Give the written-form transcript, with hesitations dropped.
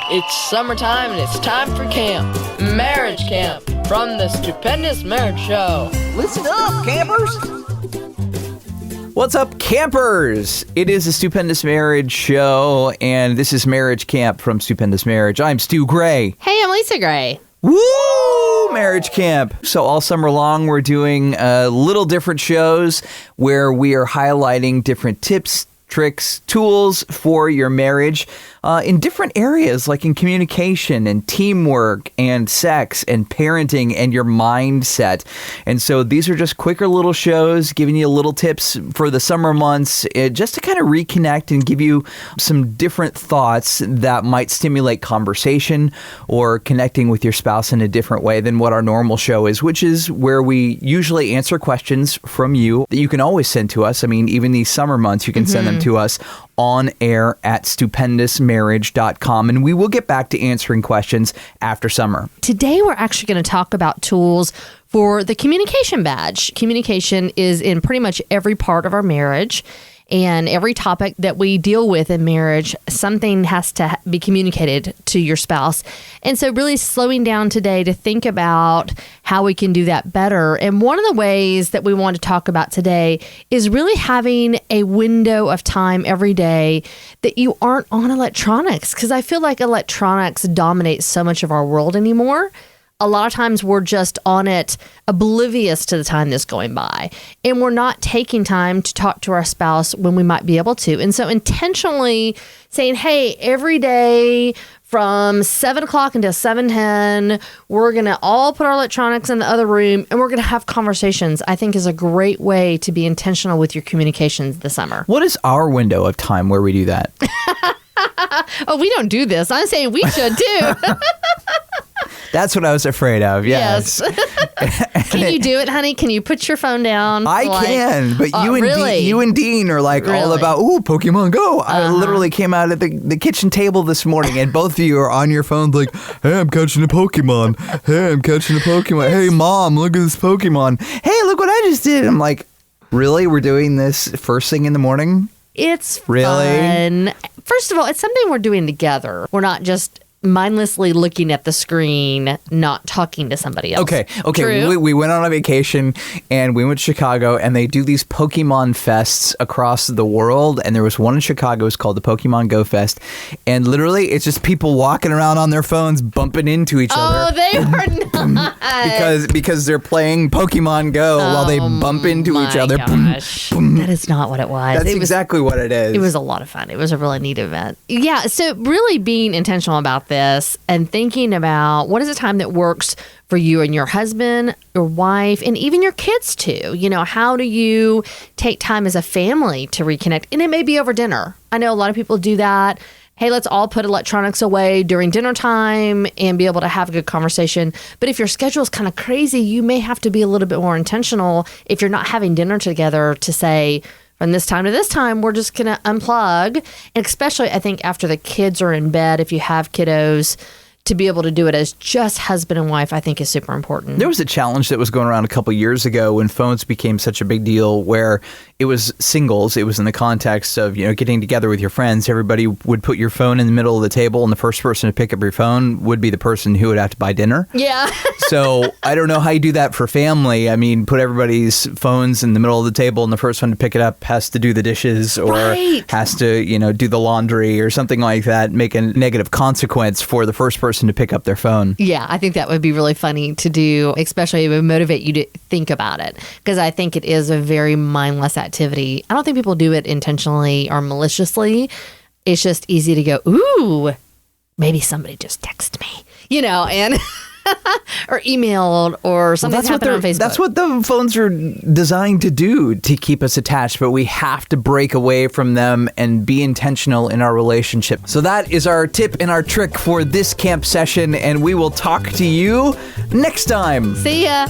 It's summertime and it's time for camp. Marriage Camp from the Stupendous Marriage Show. Listen up, campers! What's up, campers? It is a Stupendous Marriage Show, and this is Marriage Camp from Stupendous Marriage. I'm Stu Gray. Hey, I'm Lisa Gray. Woo! Marriage Camp. So all summer long, we're doing little different shows where we are highlighting different tips, tricks, tools for your marriage in different areas, like in communication and teamwork and sex and parenting and your mindset. And so these are just quicker little shows giving you little tips for the summer months, just to kind of reconnect and give you some different thoughts that might stimulate conversation or connecting with your spouse in a different way than what our normal show is, which is where we usually answer questions from you that you can always send to us. I mean, even these summer months, you can send them to us on air at stupendousmarriage.com, and we will get back to answering questions after summer. Today, we're actually going to talk about tools for the communication badge. Communication is in pretty much every part of our marriage. And every topic that we deal with in marriage, something has to be communicated to your spouse. And so really slowing down today to think about how we can do that better. And one of the ways that we want to talk about today is really having a window of time every day that you aren't on electronics. Because I feel like electronics dominate so much of our world anymore. A lot of times we're just on it, oblivious to the time that's going by. And we're not taking time to talk to our spouse when we might be able to. And so intentionally saying, hey, every day from 7 o'clock until 7:10, we're going to all put our electronics in the other room and we're going to have conversations, I think is a great way to be intentional with your communications this summer. What is our window of time where we do that? Oh, we don't do this. I'm saying we should too. That's what I was afraid of. Yes. Can you do it, honey? Can you put your phone down? I can, but really? you and Dean are like all about, ooh, Pokemon Go. I literally came out at the kitchen table this morning, and both of you are on your phones like, hey, I'm catching a Pokemon. Hey, I'm catching a Pokemon. Hey, Mom, look at this Pokemon. Hey, look what I just did. I'm like, really? We're doing this first thing in the morning? It's fun. First of all, it's something we're doing together. We're not just mindlessly looking at the screen, not talking to somebody else. Okay. We went on a vacation and we went to Chicago, and they do these Pokemon fests across the world. And there was one in Chicago. It's called the Pokemon Go Fest. And literally, it's just people walking around on their phones, bumping into each other. Oh, they were not. because they're playing Pokemon Go while they bump into each other. Gosh. That is not what it was. That's exactly what it is. It was a lot of fun. It was a really neat event. Yeah. So really being intentional about this and thinking about what is a time that works for you and your husband, your wife, and even your kids too. You know, how do you take time as a family to reconnect? And it may be over dinner. I know a lot of people do that. Hey, let's all put electronics away during dinner time and be able to have a good conversation. But if your schedule is kind of crazy, you may have to be a little bit more intentional if you're not having dinner together to say, from this time to this time, we're just going to unplug. And especially, I think, after the kids are in bed, if you have kiddos, to be able to do it as just husband and wife, I think is super important. There was a challenge that was going around a couple years ago when phones became such a big deal, where it was singles. It was in the context of, getting together with your friends. Everybody would put your phone in the middle of the table, and the first person to pick up your phone would be the person who would have to buy dinner. Yeah. So I don't know how you do that for family. I mean, put everybody's phones in the middle of the table, and the first one to pick it up has to do the dishes or has to, do the laundry or something like that. Make a negative consequence for the first person to pick up their phone. Yeah, I think that would be really funny to do, especially it would motivate you to think about it, because I think it is a very mindless activity. I don't think people do it intentionally or maliciously. It's just easy to go, ooh, maybe somebody just texted me, and or emailed or something happened on Facebook. That's what the phones are designed to do, to keep us attached, but we have to break away from them and be intentional in our relationship. So that is our tip and our trick for this camp session, and we will talk to you next time. See ya.